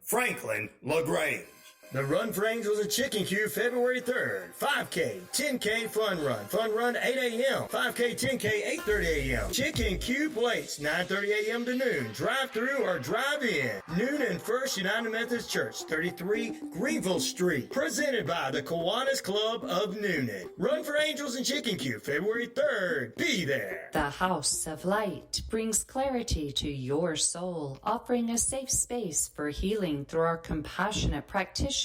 Franklin, LaGrange. The Run for Angels at Chicken Coop, February 3rd. 5K, 10K fun run. Fun run 8 a.m. 5K, 10K, 8:30 a.m. Chicken Coop Plates, 9:30 a.m. to noon. Drive-through or drive-in. Newman First United Methodist Church, 33 Greenville Street. Presented by the Kiwanis Club of Newnan. Run for Angels and Chicken Coop, February 3rd. Be there. The House of Light brings clarity to your soul, offering a safe space for healing through our compassionate practitioners,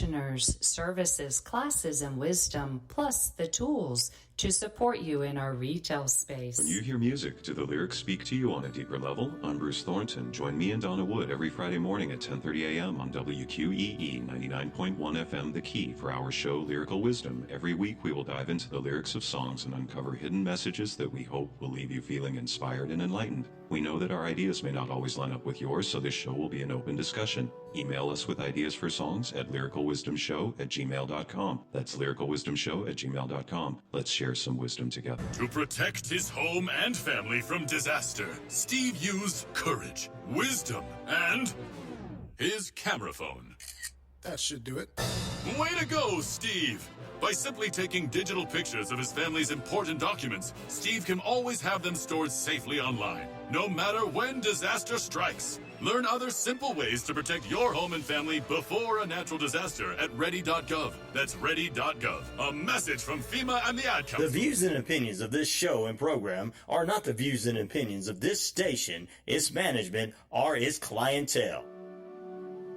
services, classes, and wisdom, plus the tools to support you in our retail space. When you hear music, do the lyrics speak to you on a deeper level? I'm Bruce Thornton. Join me and Donna Wood every Friday morning at 10:30 a.m. on WQEE 99.1 FM The Key for our show Lyrical Wisdom. Every week we will dive into the lyrics of songs and uncover hidden messages that we hope will leave you feeling inspired and enlightened. We know that our ideas may not always line up with yours, so this show will be an open discussion. Email us with ideas for songs at lyricalwisdomshow@gmail.com. That's lyricalwisdomshow@gmail.com. Let's share some wisdom together. To protect his home and family from disaster, Steve used courage, wisdom, and his camera phone. That should do it. Way to go, Steve! By simply taking digital pictures of his family's important documents, Steve can always have them stored safely online, no matter when disaster strikes. Learn other simple ways to protect your home and family before a natural disaster at ready.gov. That's ready.gov. A message from FEMA and the Ad Council. The views and opinions of this show and program are not the views and opinions of this station, its management, or its clientele.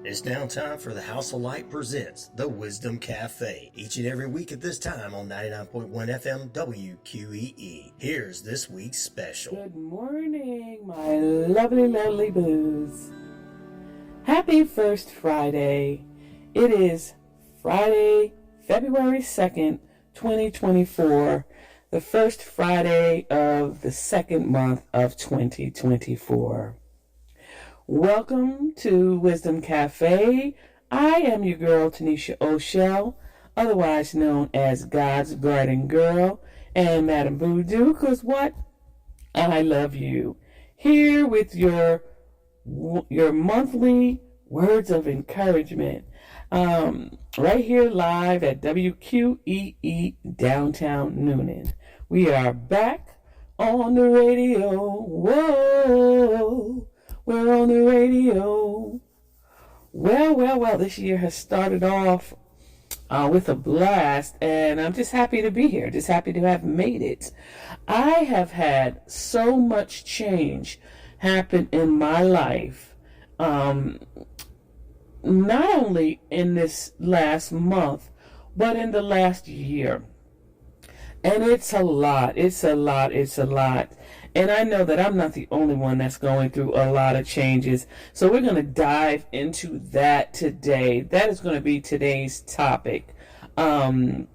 It's now time for the House of Light presents The Wisdom Cafe, each and every week at this time on 99.1 FM WQEE. Here's this week's special. Good morning, my lovely, lovely boos. Happy First Friday. It is Friday, February 2nd, 2024, the first Friday of the second month of 2024. Welcome to Wisdom Cafe. I am your girl, Tanisha O'Shell, otherwise known as God's Garden Girl and Madam Voodoo, because what? I love you. Here with your monthly words of encouragement, right here live at WQEE downtown Newnan. We are back on the radio. Whoa. We're on the radio. Well, this year has started off with a blast, and I'm just happy to be here, just happy to have made it. I have had so much change happen in my life, not only in this last month, but in the last year. And it's a lot. And I know that I'm not the only one that's going through a lot of changes. So we're going to dive into that today. That is going to be today's topic. The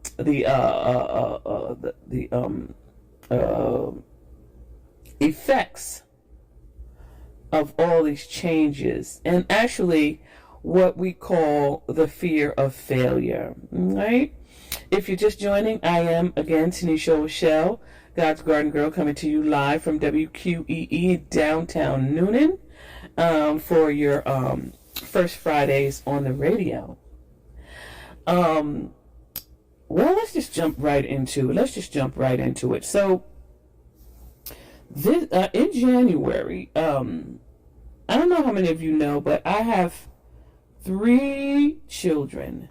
effects of all these changes, and actually what we call the fear of failure. Right? If you're just joining, I am again Tanisha O'Shell, God's Garden Girl, coming to you live from WQEE downtown Newnan for your first Fridays on the radio. Well, let's just jump right into it. So, this in January, I don't know how many of you know, but I have 3 children.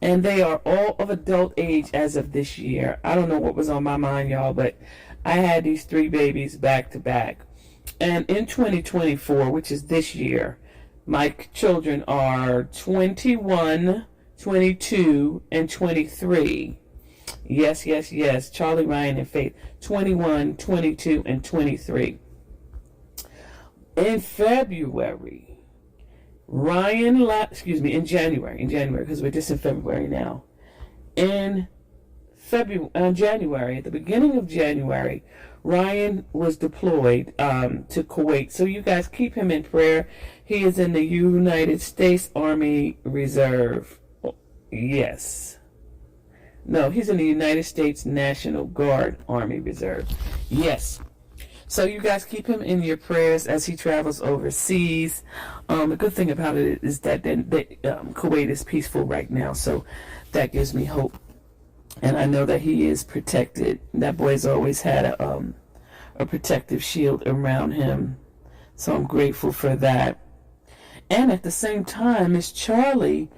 And they are all of adult age as of this year. I don't know what was on my mind, y'all, but I had these 3 babies back to back. And in 2024, which is this year, my children are 21, 22, and 23. Yes. Charlie, Ryan, and Faith. 21, 22, and 23. In February, in January, because we're just in February now. In January, at the beginning of January, Ryan was deployed to Kuwait. So you guys keep him in prayer. He is in the United States Army Reserve. Yes. No, he's in the United States National Guard Army Reserve. Yes. So you guys keep him in your prayers as he travels overseas. The good thing about it is that Kuwait is peaceful right now, so that gives me hope. And I know that he is protected. That boy's always had a protective shield around him, so I'm grateful for that. And at the same time, Miss Charlie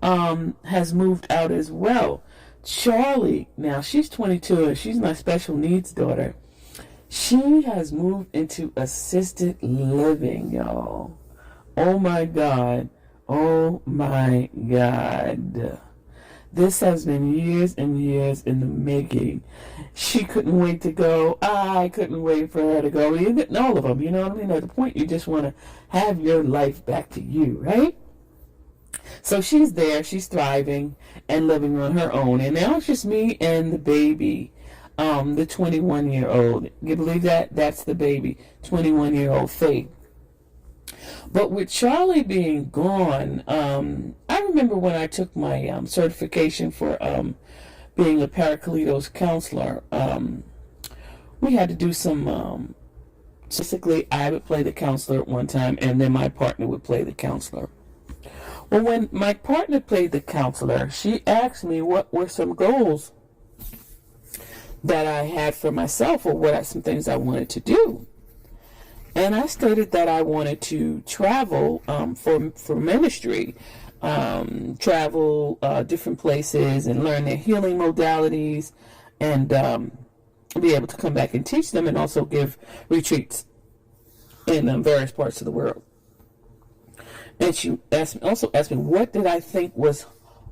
has moved out as well. Charlie, now she's 22 and she's my special needs daughter. She has moved into assisted living, y'all. Oh my God. Oh my God. This has been years and years in the making. She couldn't wait to go. I couldn't wait for her to go. All of them, you know what I mean? At the point you just want to have your life back to you, right? So she's there, she's thriving and living on her own. And now it's just me and the baby, the 21-year-old. You believe that? That's the baby, 21-year-old Faith. But with Charlie being gone, I remember when I took my certification for being a Paracletos counselor, we had to do some, basically I would play the counselor at one time and then my partner would play the counselor. Well, when my partner played the counselor, she asked me what were some goals that I had for myself or what are some things I wanted to do. And I stated that I wanted to travel for ministry, travel different places and learn their healing modalities and be able to come back and teach them and also give retreats in various parts of the world. And she also asked me, what did I think was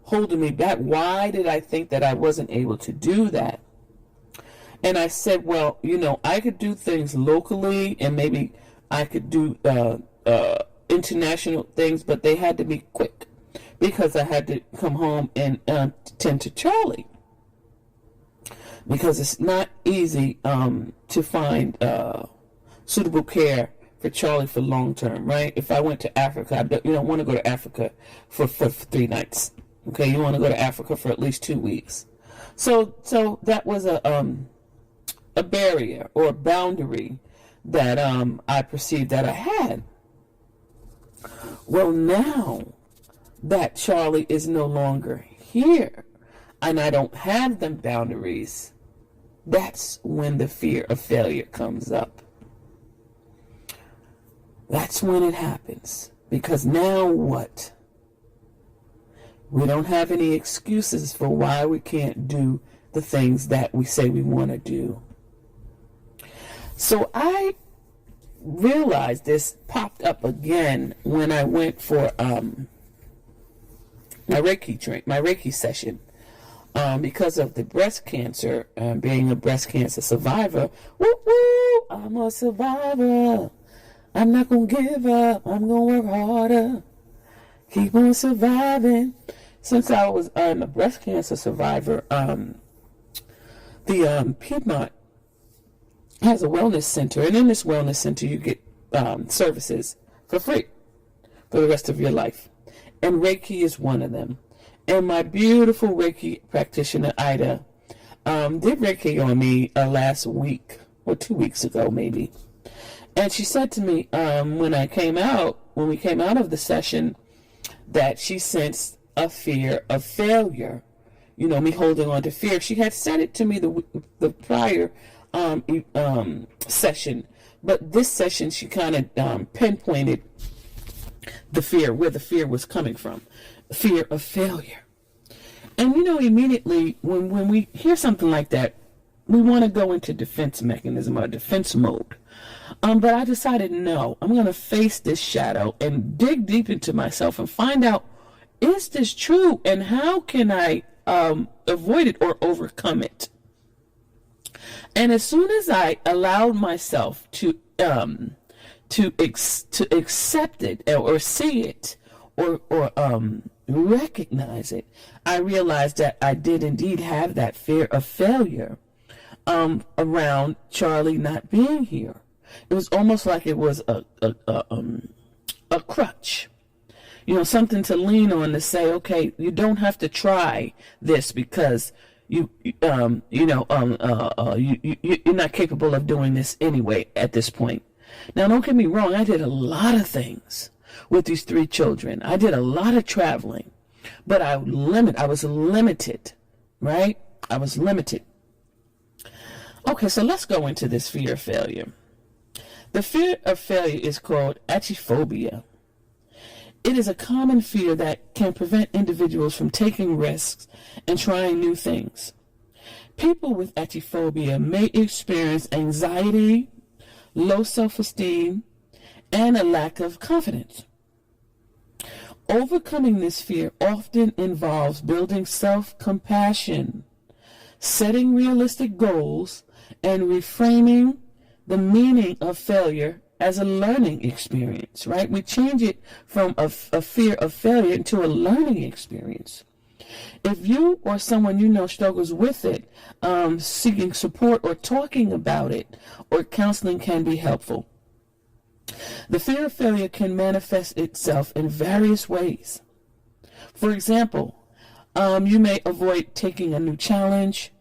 holding me back? Why did I think that I wasn't able to do that? And I said, well, you know, I could do things locally and maybe I could do international things, but they had to be quick because I had to come home and tend to Charlie. Because it's not easy to find suitable care for Charlie for long term, right? If I went to Africa, you don't want to go to Africa for 3 nights. Okay, you want to go to Africa for at least 2 weeks. So that was a barrier or a boundary that I perceived that I had. Well, now that Charlie is no longer here and I don't have them boundaries, that's when the fear of failure comes up. That's when it happens. Because now what? We don't have any excuses for why we can't do the things that we say we want to do. So I realized this popped up again when I went for my Reiki session. Because of the breast cancer, being a breast cancer survivor. Woo woo! I'm a survivor. I'm not gonna give up. I'm gonna work harder. Keep on surviving. Since I was a breast cancer survivor, the Piedmont has a wellness center, and in this wellness center you get services for free for the rest of your life. And Reiki is one of them. And my beautiful Reiki practitioner, Ida, did Reiki on me last week, or 2 weeks ago maybe. And she said to me when we came out of the session, that she sensed a fear of failure. You know, me holding on to fear. She had said it to me the prior session, but this session she kind of pinpointed the fear, where the fear was coming from, fear of failure. And you know, immediately when we hear something like that, we want to go into defense mechanism or defense mode. But I decided, no, I'm going to face this shadow and dig deep into myself and find out, is this true? And how can I avoid it or overcome it? And as soon as I allowed myself to accept it or see it or recognize it, I realized that I did indeed have that fear of failure around Charlie not being here. It was almost like it was a crutch, you know, something to lean on to say, okay, you don't have to try this because you're not capable of doing this anyway at this point. Now, don't get me wrong. I did a lot of things with these 3 children. I did a lot of traveling, but I was limited, right? I was limited. Okay, so let's go into this fear of failure. The fear of failure is called achyphobia. It is a common fear that can prevent individuals from taking risks and trying new things. People with achyphobia may experience anxiety, low self-esteem, and a lack of confidence. Overcoming this fear often involves building self-compassion, setting realistic goals, and reframing the meaning of failure as a learning experience, right? We change it from a fear of failure into a learning experience. If you or someone you know struggles with it, seeking support or talking about it or counseling can be helpful. The fear of failure can manifest itself in various ways. For example, you may avoid taking a new challenge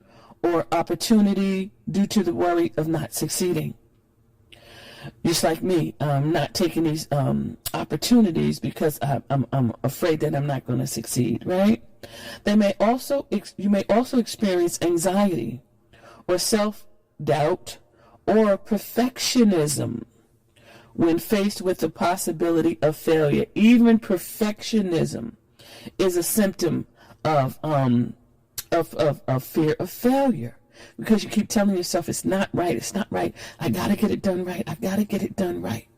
or opportunity due to the worry of not succeeding. Just like me, not taking these opportunities because I'm afraid that I'm not going to succeed, right? You may also experience anxiety or self-doubt or perfectionism when faced with the possibility of failure. Even perfectionism is a symptom of fear of failure, because you keep telling yourself it's not right, I gotta get it done right.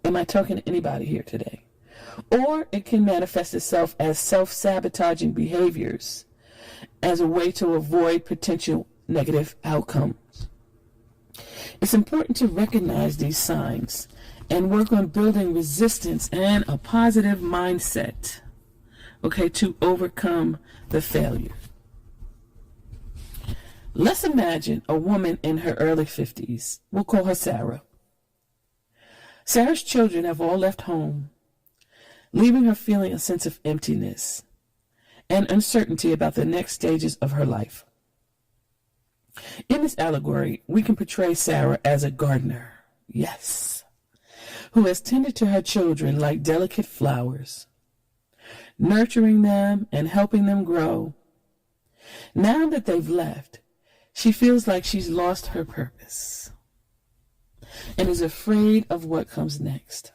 Am I talking to anybody here today? Or it can manifest itself as self-sabotaging behaviors as a way to avoid potential negative outcomes. It's important to recognize these signs and work on building resistance and a positive mindset, okay, to overcome the failure. Let's imagine a woman in her early 50s. We'll call her Sarah. Sarah's children have all left home, leaving her feeling a sense of emptiness and uncertainty about the next stages of her life. In this allegory, we can portray Sarah as a gardener, yes, who has tended to her children like delicate flowers, nurturing them and helping them grow. Now that they've left, she feels like she's lost her purpose and is afraid of what comes next.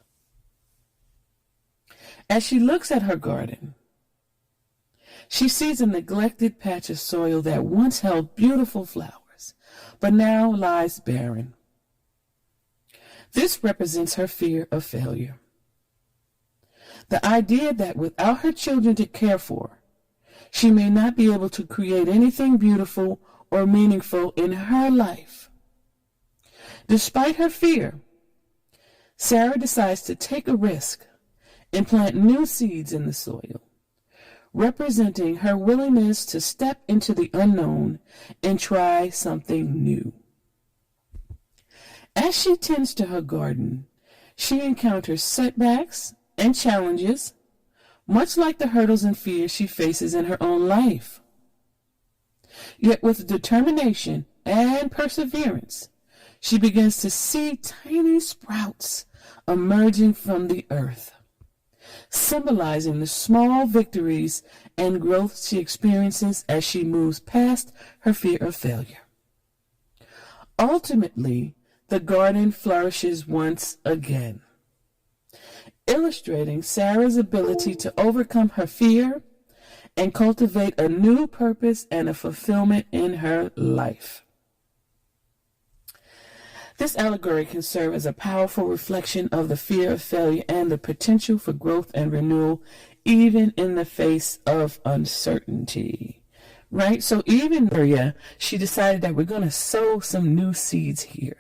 As she looks at her garden, she sees a neglected patch of soil that once held beautiful flowers, but now lies barren. This represents her fear of failure. The idea that without her children to care for, she may not be able to create anything beautiful or meaningful in her life. Despite her fear, Sarah decides to take a risk and plant new seeds in the soil, representing her willingness to step into the unknown and try something new. As she tends to her garden, she encounters setbacks and challenges, much like the hurdles and fears she faces in her own life. Yet with determination and perseverance, she begins to see tiny sprouts emerging from the earth, symbolizing the small victories and growth she experiences as she moves past her fear of failure. Ultimately, the garden flourishes once again, illustrating Sarah's ability to overcome her fear and cultivate a new purpose and a fulfillment in her life. This allegory can serve as a powerful reflection of the fear of failure and the potential for growth and renewal, even in the face of uncertainty. Right? So even Maria, she decided that we're going to sow some new seeds here.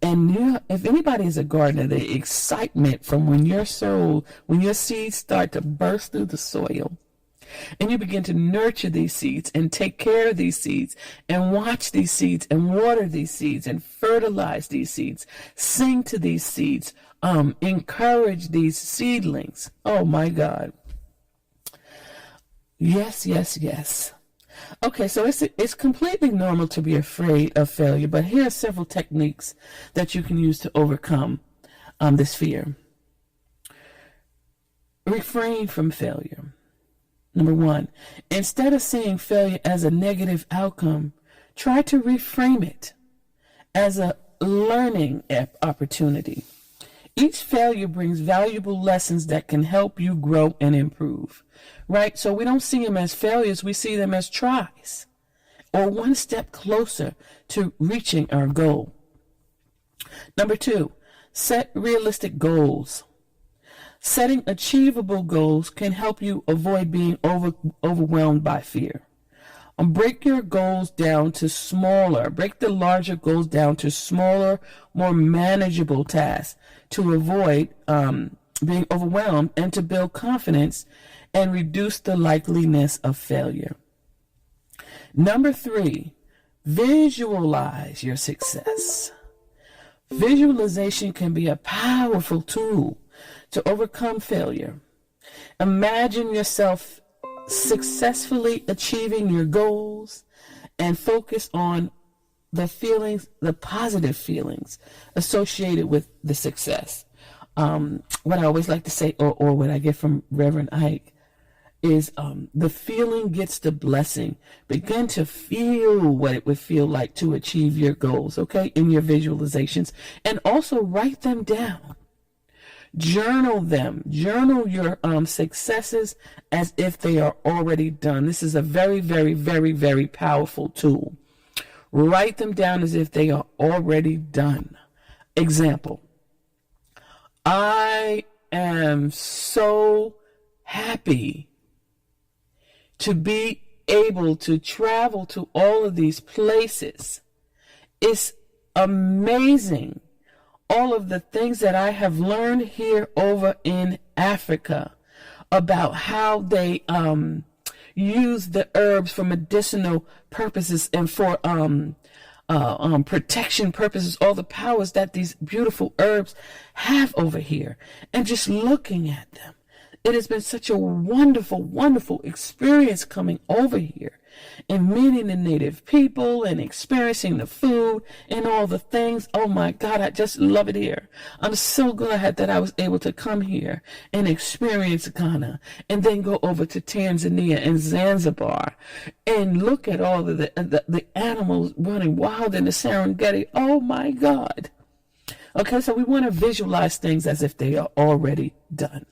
And if anybody is a gardener, the excitement from when your seeds start to burst through the soil, and you begin to nurture these seeds and take care of these seeds and watch these seeds and water these seeds and fertilize these seeds, sing to these seeds, encourage these seedlings. Oh my God. Yes, yes, yes. Okay, so it's completely normal to be afraid of failure, but here are several techniques that you can use to overcome this fear. Refrain from failure. Number one, instead of seeing failure as a negative outcome, try to reframe it as a learning opportunity. Each failure brings valuable lessons that can help you grow and improve, right? So we don't see them as failures, we see them as tries, or one step closer to reaching our goal. Number two, set realistic goals. Setting achievable goals can help you avoid being overwhelmed by fear. Break your goals down to break the larger goals down to smaller, more manageable tasks to avoid being overwhelmed and to build confidence and reduce the likeliness of failure. Number three, visualize your success. Visualization can be a powerful tool to overcome failure. Imagine yourself successfully achieving your goals and focus on the feelings, the positive feelings associated with the success. What I always like to say, or what I get from Reverend Ike, is the feeling gets the blessing. Begin to feel what it would feel like to achieve your goals, okay, in your visualizations, and also write them down. Journal them. Journal your successes as if they are already done. This is a very, very, very, very powerful tool. Write them down as if they are already done. Example, I am so happy to be able to travel to all of these places. It's amazing. All of the things that I have learned here over in Africa about how they use the herbs for medicinal purposes and for protection purposes, all the powers that these beautiful herbs have over here, and just looking at them. It has been such a wonderful, wonderful experience coming over here and meeting the native people and experiencing the food and all the things. Oh my God, I just love it here. I'm so glad that I was able to come here and experience Ghana and then go over to Tanzania and Zanzibar and look at all of the animals running wild in the Serengeti. Oh my God. Okay, so we want to visualize things as if they are already done.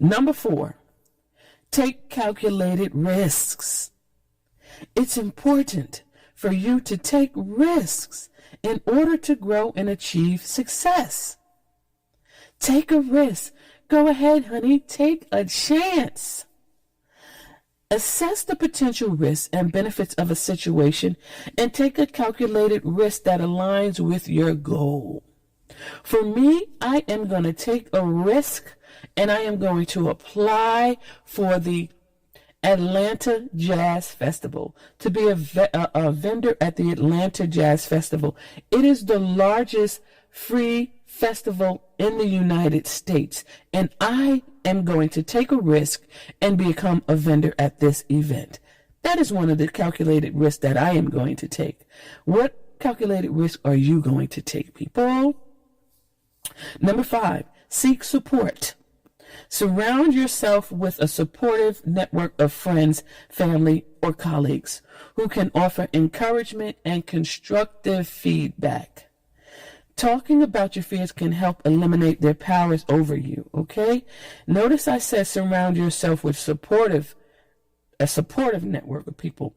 Number 4, take calculated risks. It's important for you to take risks in order to grow and achieve success. Take a risk. Go ahead, honey. Take a chance. Assess the potential risks and benefits of a situation and take a calculated risk that aligns with your goal. For me, I am going to take a risk and I am going to apply for the Atlanta Jazz Festival to be a vendor at the Atlanta Jazz Festival. It is the largest free festival in the United States, and I am going to take a risk and become a vendor at this event. That is one of the calculated risks that I am going to take. What calculated risk are you going to take, people? Number 5, seek support. Surround yourself with a supportive network of friends, family, or colleagues who can offer encouragement and constructive feedback. Talking about your fears can help eliminate their powers over you, okay? Notice I said surround yourself with a supportive network of people.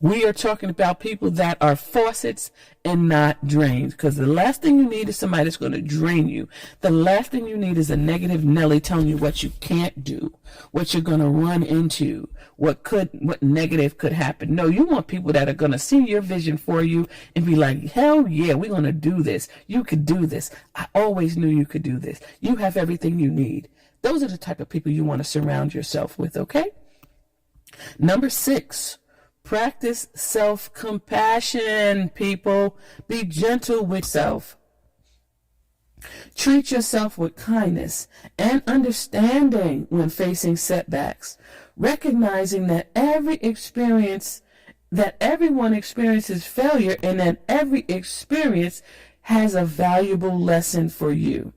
We are talking about people that are faucets and not drains, because the last thing you need is somebody that's going to drain you. The last thing you need is a negative Nelly telling you what you can't do, what you're going to run into, what negative could happen. No, you want people that are going to see your vision for you and be like, hell yeah, we're going to do this. You could do this. I always knew you could do this. You have everything you need. Those are the type of people you want to surround yourself with, okay? Number 6. Practice self-compassion, people. Be gentle with self. Treat yourself with kindness and understanding when facing setbacks, recognizing that everyone experiences failure and that every experience has a valuable lesson for you.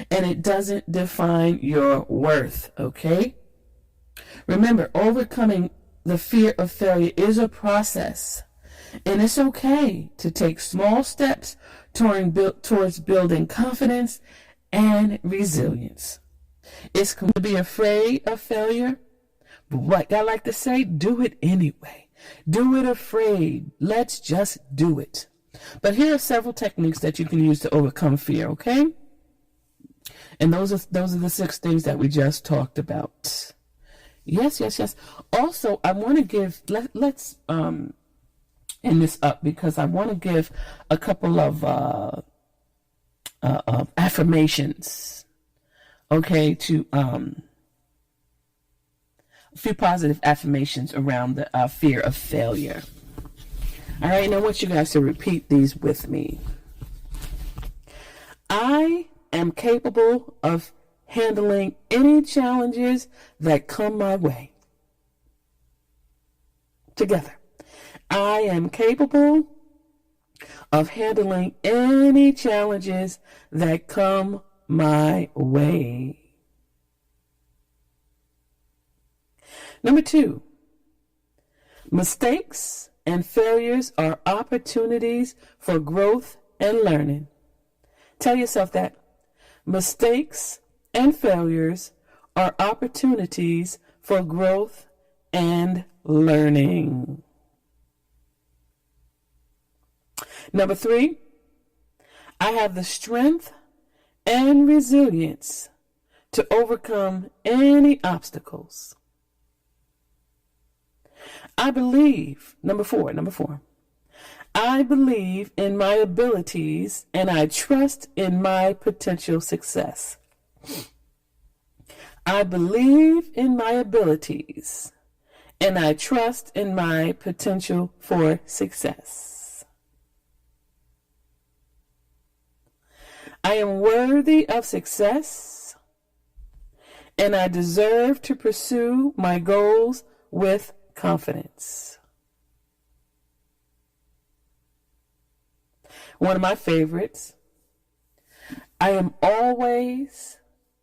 And it doesn't define your worth, okay? Remember, overcoming the fear of failure is a process. And it's okay to take small steps towards building confidence and resilience. It's going to be afraid of failure, but what I like to say, do it anyway. Do it afraid. Let's just do it. But here are several techniques that you can use to overcome fear, okay? And those are the 6 things that we just talked about. Yes. Also, I want to give, let's end this up because I want to give a couple of affirmations, okay, to a few positive affirmations around the fear of failure. All right, and I want you guys to repeat these with me. I am capable of handling any challenges that come my way. Together. I am capable of handling any challenges that come my way. Number 2, mistakes and failures are opportunities for growth and learning. Tell yourself that. Mistakes and failures are opportunities for growth and learning. Number 3, I have the strength and resilience to overcome any obstacles. I believe, number four, I believe in my abilities and I trust in my potential success. I believe in my abilities and I trust in my potential for success. I am worthy of success and I deserve to pursue my goals with confidence. One of my favorites, I am always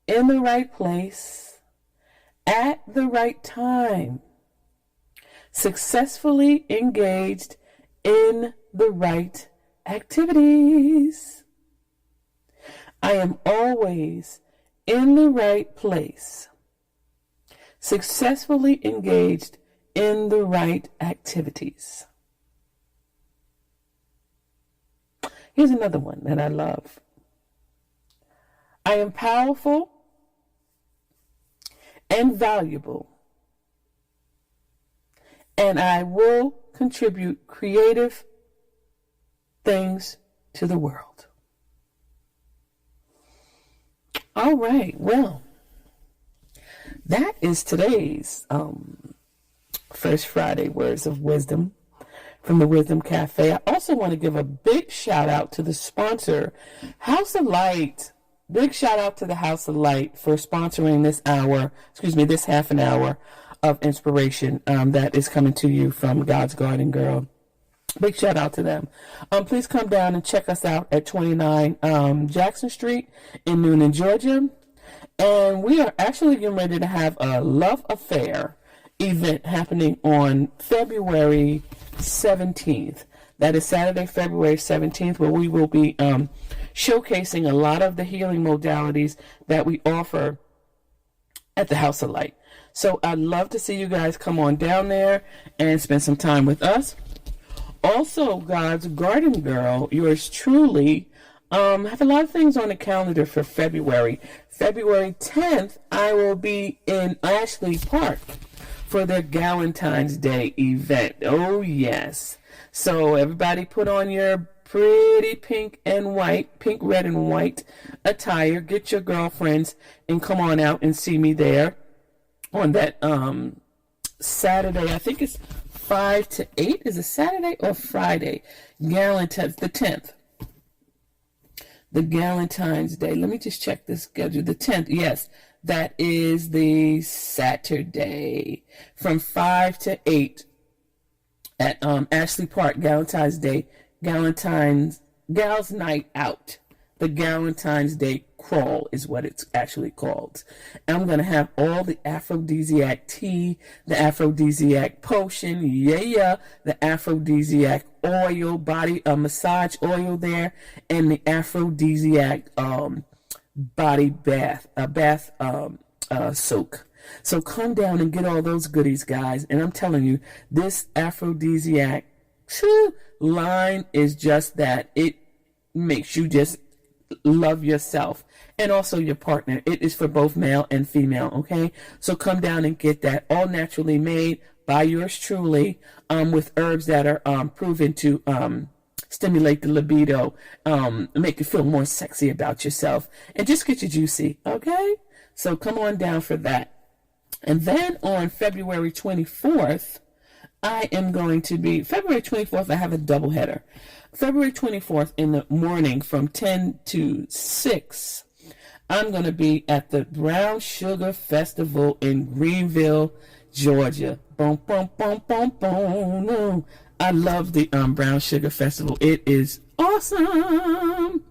in the right place at the right time, successfully engaged in the right activities. I am always in the right place, successfully engaged in the right activities. Here's another one that I love. I am powerful and valuable, and I will contribute creative things to the world. All right, well, that is today's First Friday Words of Wisdom from the Wisdom Cafe. I also want to give a big shout out to the sponsor, House of Light. Big shout out to the House of Light for sponsoring this half an hour of inspiration that is coming to you from God's Garden Girl. Big shout out to them. Please come down and check us out at 29 Jackson Street in Newman, Georgia. And we are actually getting ready to have a Love Affair event happening on February 17th. That is Saturday, February 17th, where we will be showcasing a lot of the healing modalities that we offer at the House of Light. So I'd love to see you guys come on down there and spend some time with us. Also, God's Garden Girl, yours truly, have a lot of things on the calendar for February. February 10th, I will be in Ashley Park for their Galentine's Day event. Oh, yes. So everybody put on your pretty pink, red and white attire. Get your girlfriends and come on out and see me there on that Saturday. I think it's 5 to 8. Is it Saturday or Friday? Galentine's, the 10th. the Galentine's Day. Let me just check the schedule. The 10th, yes, that is the Saturday from 5 to 8 at Ashley Park, Galentine's Day, Gals Night Out. The Galentine's Day Crawl is what it's actually called. And I'm going to have all the aphrodisiac tea, the aphrodisiac potion, the aphrodisiac oil, body massage oil there, and the aphrodisiac body bath, soak. So come down and get all those goodies, guys. And I'm telling you, this aphrodisiac line is just that. It makes you just love yourself and also your partner. It is for both male and female, okay? So come down and get that, all naturally made by yours truly, with herbs that are proven to stimulate the libido, make you feel more sexy about yourself, and just get you juicy, okay? So come on down for that. And then on February 24th, I have a double header. February 24th in the morning from 10 to 6, I'm going to be at the Brown Sugar Festival in Greenville, Georgia. Boom, boom, boom, boom, boom. No. I love the Brown Sugar Festival. It is awesome.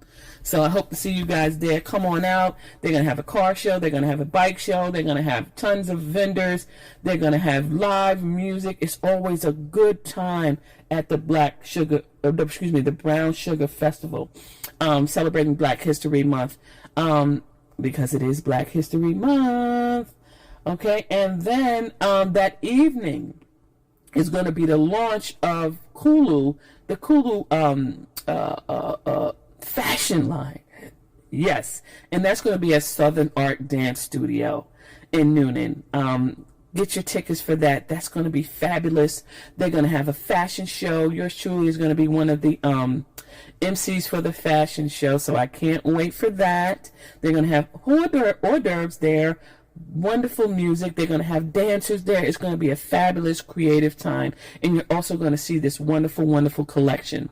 So I hope to see you guys there. Come on out. They're going to have a car show. They're going to have a bike show. They're going to have tons of vendors. They're going to have live music. It's always a good time at the the Brown Sugar Festival, celebrating Black History Month, because it is Black History Month. Okay, and then that evening is going to be the launch of Kulu, the Kulu fashion line. Yes, and that's going to be at Southern Art Dance Studio in Newman. Get your tickets for that. That's going to be fabulous. They're going to have a fashion show. Yours truly is going to be one of the MCs for the fashion show, so I can't wait for that. They're going to have hors d'oeuvres there, wonderful music. They're going to have dancers there. It's going to be a fabulous creative time, and you're also going to see this wonderful, wonderful collection.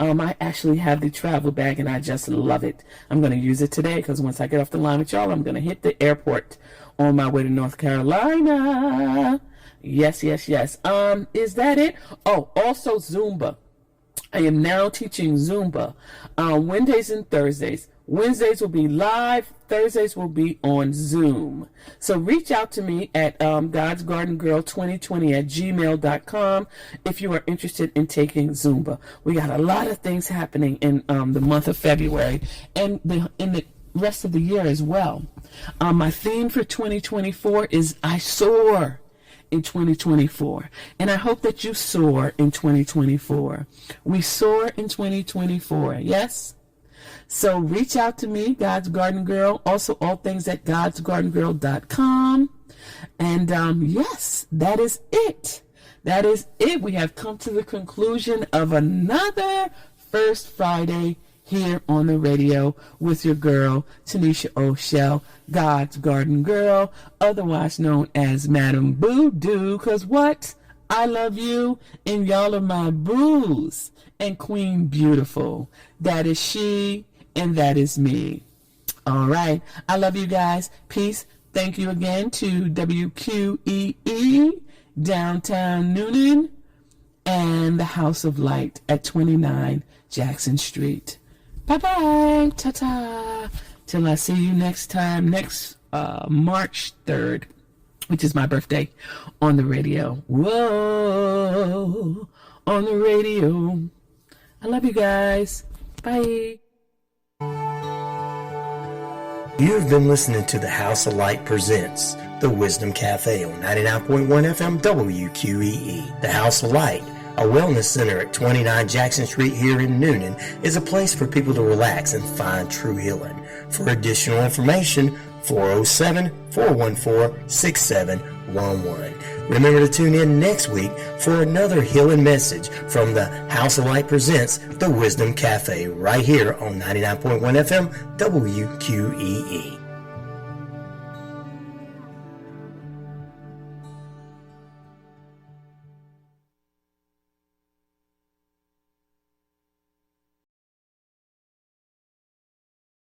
I actually have the travel bag, and I just love it. I'm going to use it today because once I get off the line with y'all, I'm going to hit the airport on my way to North Carolina. Yes. Is that it? Oh, also Zumba. I am now teaching Zumba Wednesdays and Thursdays. Wednesdays will be live. Thursdays will be on Zoom. So reach out to me at godsgardengirl2020@gmail.com if you are interested in taking Zumba. We got a lot of things happening in the month of February and in the rest of the year as well. My theme for 2024 is I soar in 2024, and I hope that you soar in 2024. We soar in 2024, yes? So reach out to me, God's Garden Girl, also all things at godsgardengirl.com. And yes, that is it. That is it. We have come to the conclusion of another First Friday here on the radio with your girl, Tanisha O'Shell, God's Garden Girl, otherwise known as Madam Boo Doo, because what? I love you, and y'all are my boos, and Queen Beautiful. That is she, and that is me. All right. I love you guys. Peace. Thank you again to WQEE, downtown Newman, and the House of Light at 29 Jackson Street. Bye-bye. Ta-ta. Till I see you next time, next March 3rd, which is my birthday, on the radio. Whoa. On the radio. I love you guys. Bye. You've been listening to the House of Light presents The Wisdom Cafe on 99.1 FM WQEE. The House of Light, a wellness center at 29 Jackson Street here in Newnan, is a place for people to relax and find true healing. For additional information, 407-414-6711. Remember to tune in next week for another healing message from the House of Light presents The Wisdom Cafe right here on 99.1 FM WQEE.